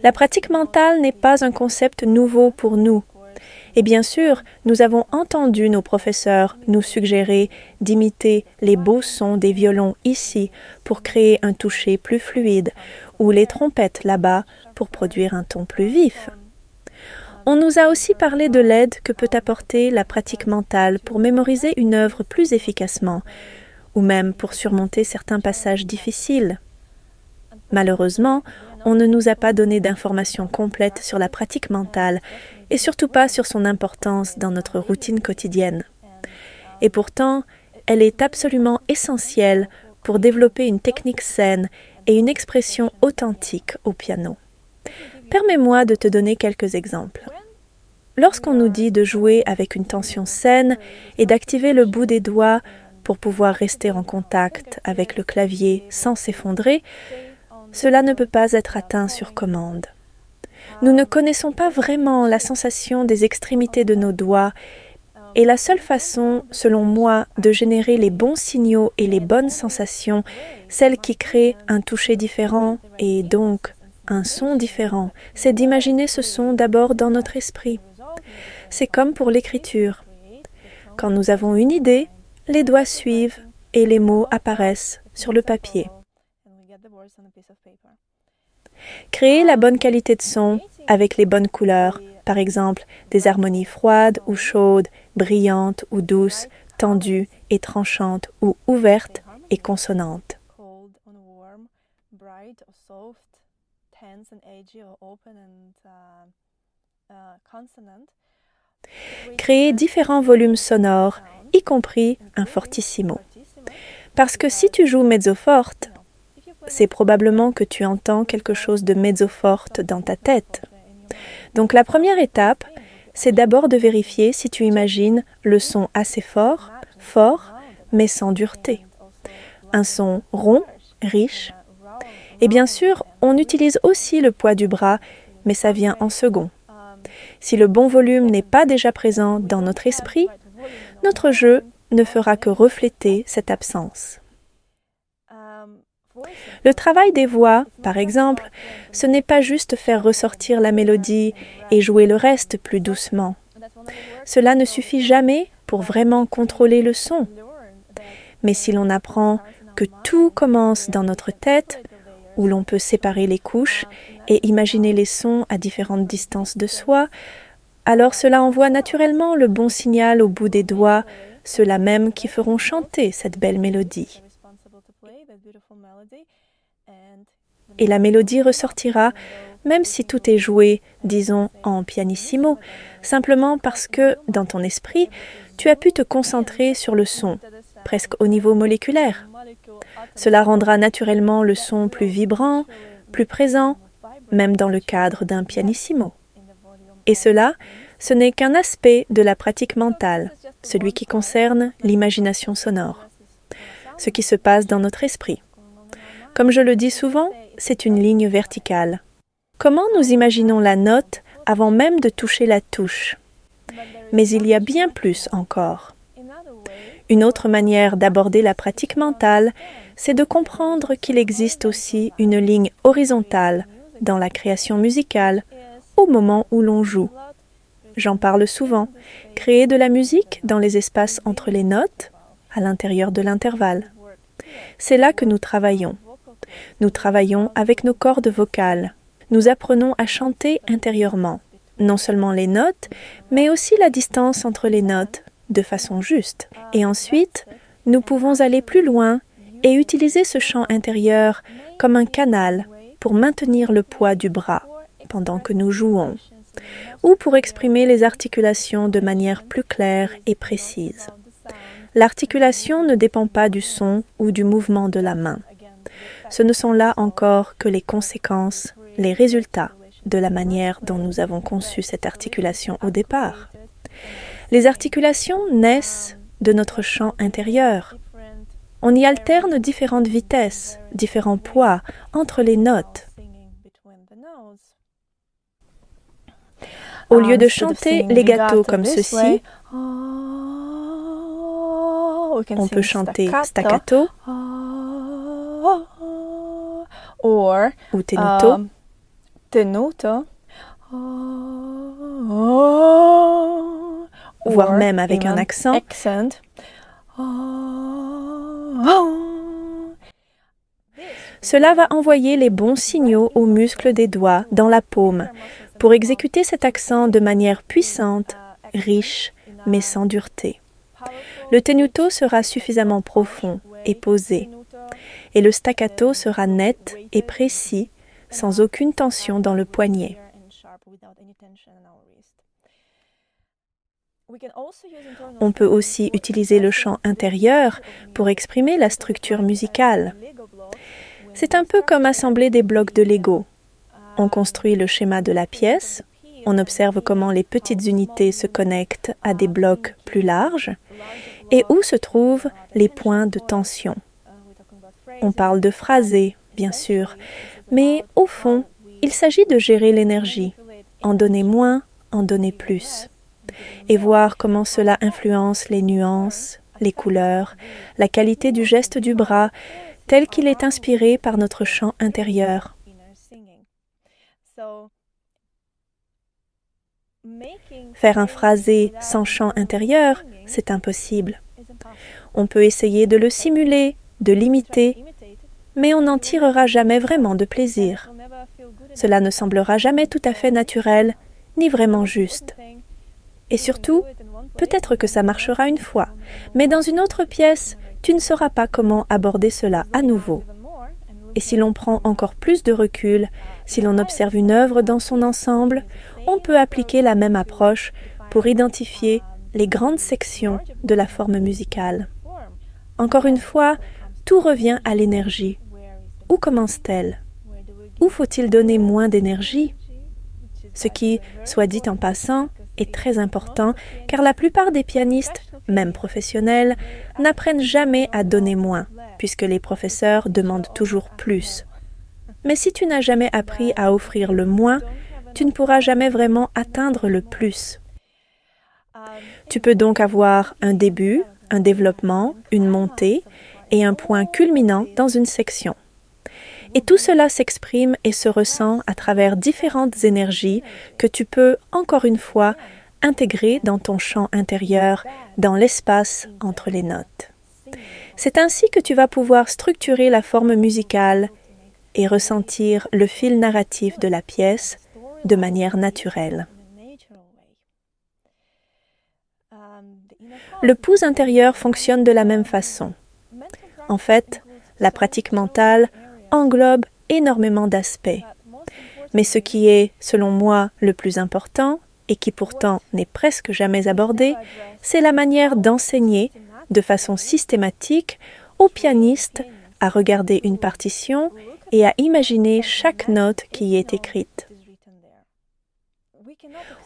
La pratique mentale n'est pas un concept nouveau pour nous. Et bien sûr, nous avons entendu nos professeurs nous suggérer d'imiter les beaux sons des violons ici pour créer un toucher plus fluide, ou les trompettes là-bas pour produire un ton plus vif. On nous a aussi parlé de l'aide que peut apporter la pratique mentale pour mémoriser une œuvre plus efficacement, ou même pour surmonter certains passages difficiles. Malheureusement, on ne nous a pas donné d'informations complètes sur la pratique mentale et surtout pas sur son importance dans notre routine quotidienne. Et pourtant, elle est absolument essentielle pour développer une technique saine et une expression authentique au piano. Permets-moi de te donner quelques exemples. Lorsqu'on nous dit de jouer avec une tension saine et d'activer le bout des doigts pour pouvoir rester en contact avec le clavier sans s'effondrer, cela ne peut pas être atteint sur commande. Nous ne connaissons pas vraiment la sensation des extrémités de nos doigts et la seule façon, selon moi, de générer les bons signaux et les bonnes sensations, celles qui créent un toucher différent et donc un son différent, c'est d'imaginer ce son d'abord dans notre esprit. C'est comme pour l'écriture. Quand nous avons une idée, les doigts suivent et les mots apparaissent sur le papier. Créer la bonne qualité de son avec les bonnes couleurs, par exemple des harmonies froides ou chaudes, brillantes ou douces, tendues et tranchantes ou ouvertes et consonantes. Créer différents volumes sonores, y compris un fortissimo. Parce que si tu joues mezzo forte, c'est probablement que tu entends quelque chose de mezzo forte dans ta tête. Donc la première étape, c'est d'abord de vérifier si tu imagines le son assez fort, mais sans dureté. Un son rond, riche. Et bien sûr, on utilise aussi le poids du bras, mais ça vient en second. Si le bon volume n'est pas déjà présent dans notre esprit, notre jeu ne fera que refléter cette absence. Le travail des voix, par exemple, ce n'est pas juste faire ressortir la mélodie et jouer le reste plus doucement. Cela ne suffit jamais pour vraiment contrôler le son. Mais si l'on apprend que tout commence dans notre tête, où l'on peut séparer les couches et imaginer les sons à différentes distances de soi, alors cela envoie naturellement le bon signal au bout des doigts, ceux-là même qui feront chanter cette belle mélodie. Et la mélodie ressortira, même si tout est joué, disons, en pianissimo, simplement parce que, dans ton esprit, tu as pu te concentrer sur le son, presque au niveau moléculaire. Cela rendra naturellement le son plus vibrant, plus présent, même dans le cadre d'un pianissimo. Et cela, ce n'est qu'un aspect de la pratique mentale, celui qui concerne l'imagination sonore, ce qui se passe dans notre esprit. Comme je le dis souvent, c'est une ligne verticale. Comment nous imaginons la note avant même de toucher la touche? Mais il y a bien plus encore. Une autre manière d'aborder la pratique mentale, c'est de comprendre qu'il existe aussi une ligne horizontale dans la création musicale au moment où l'on joue. J'en parle souvent, créer de la musique dans les espaces entre les notes, à l'intérieur de l'intervalle. C'est là que nous travaillons. Nous travaillons avec nos cordes vocales. Nous apprenons à chanter intérieurement, non seulement les notes, mais aussi la distance entre les notes, de façon juste. Et ensuite, nous pouvons aller plus loin et utiliser ce chant intérieur comme un canal pour maintenir le poids du bras pendant que nous jouons, ou pour exprimer les articulations de manière plus claire et précise. L'articulation ne dépend pas du son ou du mouvement de la main. Ce ne sont là encore que les conséquences, les résultats de la manière dont nous avons conçu cette articulation au départ. Les articulations naissent de notre chant intérieur. On y alterne différentes vitesses, différents poids entre les notes. Au lieu de chanter legato comme ceci, on peut chanter staccato ou tenuto, tenuto, voire même avec un accent. Cela va envoyer les bons signaux aux muscles des doigts dans la paume pour exécuter cet accent de manière puissante, riche, mais sans dureté. Le tenuto sera suffisamment profond et posé, et le staccato sera net et précis, sans aucune tension dans le poignet. On peut aussi utiliser le chant intérieur pour exprimer la structure musicale. C'est un peu comme assembler des blocs de Lego. On construit le schéma de la pièce, on observe comment les petites unités se connectent à des blocs plus larges et où se trouvent les points de tension. On parle de phrasé, bien sûr, mais au fond, il s'agit de gérer l'énergie, en donner moins, en donner plus, et voir comment cela influence les nuances, les couleurs, la qualité du geste du bras, tel qu'il est inspiré par notre chant intérieur. Faire un phrasé sans chant intérieur, c'est impossible. On peut essayer de le simuler, de l'imiter, mais on n'en tirera jamais vraiment de plaisir. Cela ne semblera jamais tout à fait naturel, ni vraiment juste. Et surtout, peut-être que ça marchera une fois, mais dans une autre pièce, tu ne sauras pas comment aborder cela à nouveau. Et si l'on prend encore plus de recul, si l'on observe une œuvre dans son ensemble, on peut appliquer la même approche pour identifier les grandes sections de la forme musicale. Encore une fois, tout revient à l'énergie. Où commence-t-elle? Où faut-il donner moins d'énergie? Ce qui, soit dit en passant, est très important car la plupart des pianistes, même professionnels, n'apprennent jamais à donner moins, puisque les professeurs demandent toujours plus. Mais si tu n'as jamais appris à offrir le moins, tu ne pourras jamais vraiment atteindre le plus. Tu peux donc avoir un début, un développement, une montée et un point culminant dans une section. Et tout cela s'exprime et se ressent à travers différentes énergies que tu peux, encore une fois, intégrer dans ton chant intérieur, dans l'espace entre les notes. C'est ainsi que tu vas pouvoir structurer la forme musicale et ressentir le fil narratif de la pièce de manière naturelle. Le pouls intérieur fonctionne de la même façon. En fait, la pratique mentale englobe énormément d'aspects. Mais ce qui est, selon moi, le plus important, et qui pourtant n'est presque jamais abordé, c'est la manière d'enseigner, de façon systématique, aux pianistes à regarder une partition et à imaginer chaque note qui y est écrite.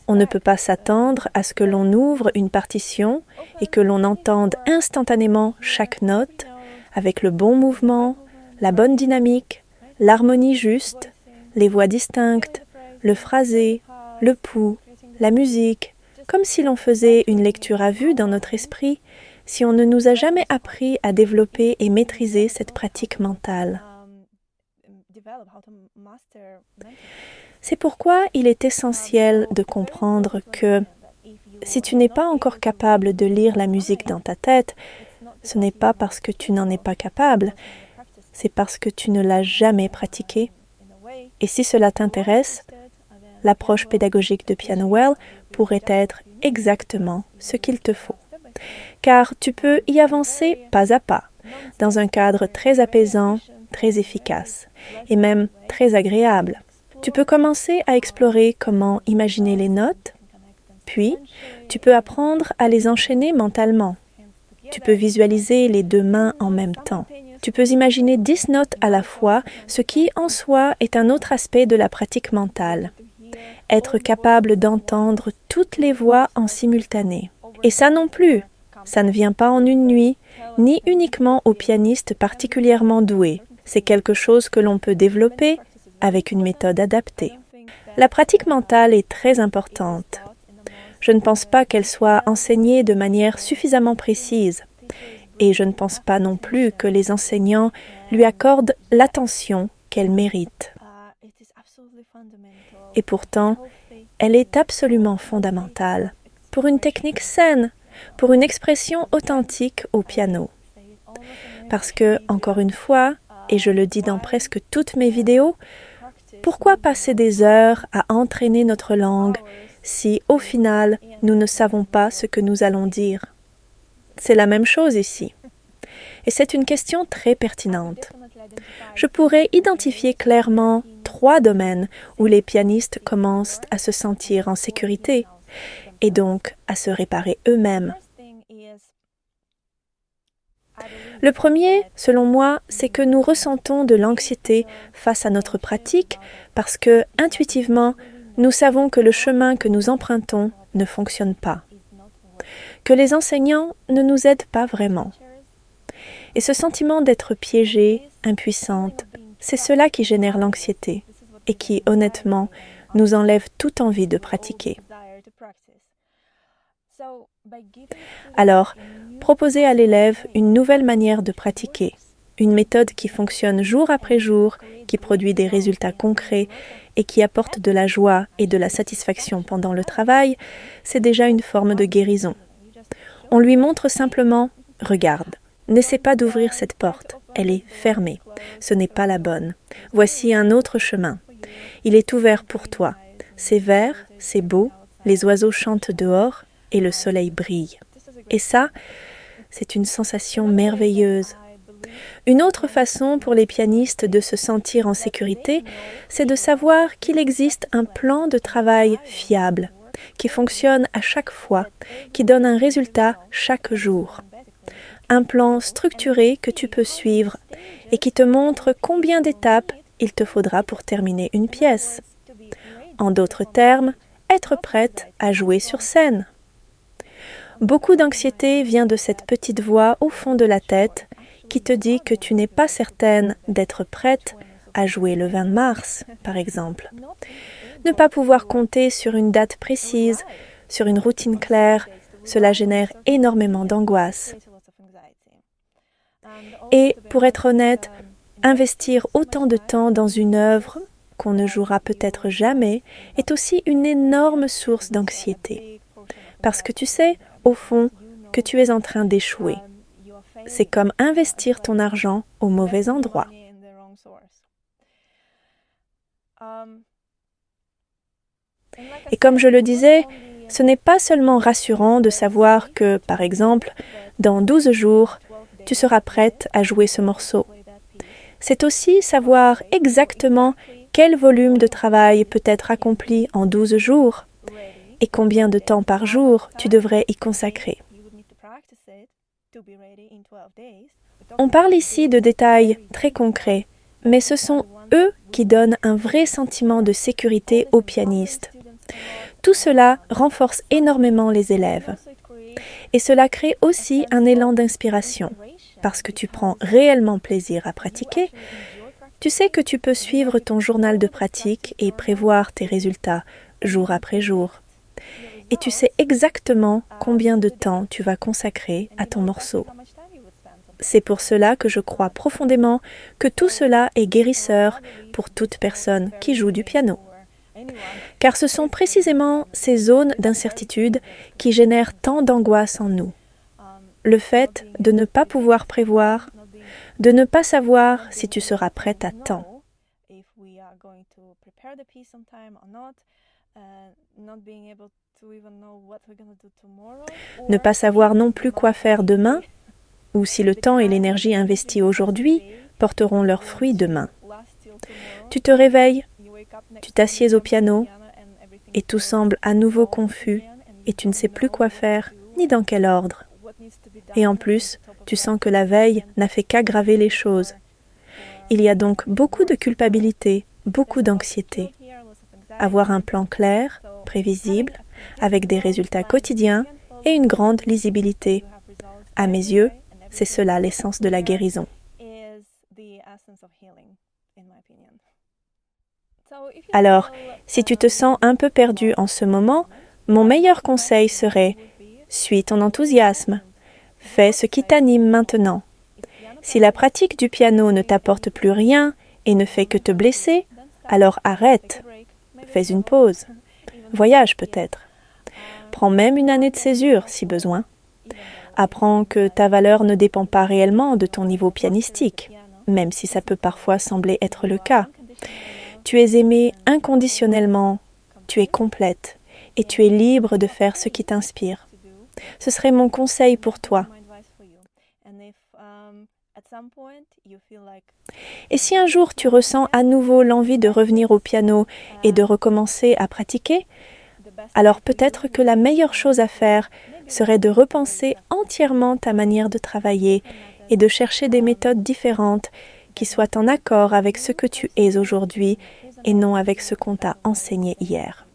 On ne peut pas s'attendre à ce que l'on ouvre une partition et que l'on entende instantanément chaque note, avec le bon mouvement, la bonne dynamique, l'harmonie juste, les voix distinctes, le phrasé, le pouls, la musique, comme si l'on faisait une lecture à vue dans notre esprit, si on ne nous a jamais appris à développer et maîtriser cette pratique mentale. C'est pourquoi il est essentiel de comprendre que si tu n'es pas encore capable de lire la musique dans ta tête, ce n'est pas parce que tu n'en es pas capable, c'est parce que tu ne l'as jamais pratiqué. Et si cela t'intéresse, l'approche pédagogique de PianoWell pourrait être exactement ce qu'il te faut. Car tu peux y avancer pas à pas, dans un cadre très apaisant, très efficace, et même très agréable. Tu peux commencer à explorer comment imaginer les notes, puis tu peux apprendre à les enchaîner mentalement. Tu peux visualiser les deux mains en même temps. Tu peux imaginer 10 notes à la fois, ce qui, en soi, est un autre aspect de la pratique mentale. Être capable d'entendre toutes les voix en simultané. Et ça non plus, ça ne vient pas en une nuit, ni uniquement aux pianistes particulièrement doués. C'est quelque chose que l'on peut développer avec une méthode adaptée. La pratique mentale est très importante. Je ne pense pas qu'elle soit enseignée de manière suffisamment précise. Et je ne pense pas non plus que les enseignants lui accordent l'attention qu'elle mérite. Et pourtant, elle est absolument fondamentale pour une technique saine, pour une expression authentique au piano. Parce que, encore une fois, et je le dis dans presque toutes mes vidéos, pourquoi passer des heures à entraîner notre langue si, au final, nous ne savons pas ce que nous allons dire? C'est la même chose ici. Et c'est une question très pertinente. Je pourrais identifier clairement 3 domaines où les pianistes commencent à se sentir en sécurité et donc à se réparer eux-mêmes. Le premier, selon moi, c'est que nous ressentons de l'anxiété face à notre pratique parce que, intuitivement, nous savons que le chemin que nous empruntons ne fonctionne pas, que les enseignants ne nous aident pas vraiment. Et ce sentiment d'être piégée, impuissante, c'est cela qui génère l'anxiété et qui, honnêtement, nous enlève toute envie de pratiquer. Alors, proposez à l'élève une nouvelle manière de pratiquer, une méthode qui fonctionne jour après jour, qui produit des résultats concrets et qui apporte de la joie et de la satisfaction pendant le travail, c'est déjà une forme de guérison. On lui montre simplement « Regarde, n'essaie pas d'ouvrir cette porte, elle est fermée, ce n'est pas la bonne. Voici un autre chemin. Il est ouvert pour toi. C'est vert, c'est beau, les oiseaux chantent dehors et le soleil brille. » Et ça, c'est une sensation merveilleuse. Une autre façon pour les pianistes de se sentir en sécurité, c'est de savoir qu'il existe un plan de travail fiable, qui fonctionne à chaque fois, qui donne un résultat chaque jour. Un plan structuré que tu peux suivre et qui te montre combien d'étapes il te faudra pour terminer une pièce. En d'autres termes, être prête à jouer sur scène. Beaucoup d'anxiété vient de cette petite voix au fond de la tête qui te dit que tu n'es pas certaine d'être prête à jouer le 20 mars, par exemple. Ne pas pouvoir compter sur une date précise, sur une routine claire, cela génère énormément d'angoisse. Et, pour être honnête, investir autant de temps dans une œuvre qu'on ne jouera peut-être jamais est aussi une énorme source d'anxiété. Parce que tu sais, au fond, que tu es en train d'échouer. C'est comme investir ton argent au mauvais endroit. Et comme je le disais, ce n'est pas seulement rassurant de savoir que, par exemple, dans 12 jours, tu seras prête à jouer ce morceau. C'est aussi savoir exactement quel volume de travail peut être accompli en 12 jours et combien de temps par jour tu devrais y consacrer. On parle ici de détails très concrets, mais ce sont eux qui donnent un vrai sentiment de sécurité aux pianistes. Tout cela renforce énormément les élèves. Et cela crée aussi un élan d'inspiration, parce que tu prends réellement plaisir à pratiquer. Tu sais que tu peux suivre ton journal de pratique et prévoir tes résultats jour après jour. Et tu sais exactement combien de temps tu vas consacrer à ton morceau. C'est pour cela que je crois profondément que tout cela est guérisseur pour toute personne qui joue du piano. Car ce sont précisément ces zones d'incertitude qui génèrent tant d'angoisse en nous. Le fait de ne pas pouvoir prévoir, de ne pas savoir si tu seras prête à temps. Ne pas savoir non plus quoi faire demain, ou si le temps et l'énergie investis aujourd'hui porteront leurs fruits demain. Tu te réveilles, tu t'assieds au piano, et tout semble à nouveau confus, et tu ne sais plus quoi faire, ni dans quel ordre. Et en plus, tu sens que la veille n'a fait qu'aggraver les choses. Il y a donc beaucoup de culpabilité, beaucoup d'anxiété. Avoir un plan clair, prévisible, avec des résultats quotidiens et une grande lisibilité. À mes yeux, c'est cela l'essence de la guérison. Alors, si tu te sens un peu perdu en ce moment, mon meilleur conseil serait « Suis ton enthousiasme ». Fais ce qui t'anime maintenant. Si la pratique du piano ne t'apporte plus rien et ne fait que te blesser, Alors arrête, fais une pause, voyage peut-être. Prends même une année de césure si besoin. Apprends que ta valeur ne dépend pas réellement de ton niveau pianistique, même si ça peut parfois sembler être le cas. Tu es aimée inconditionnellement, tu es complète et tu es libre de faire ce qui t'inspire. Ce serait mon conseil pour toi. Et si un jour tu ressens à nouveau l'envie de revenir au piano et de recommencer à pratiquer, alors peut-être que la meilleure chose à faire serait de repenser entièrement ta manière de travailler et de chercher des méthodes différentes qui soient en accord avec ce que tu es aujourd'hui et non avec ce qu'on t'a enseigné hier.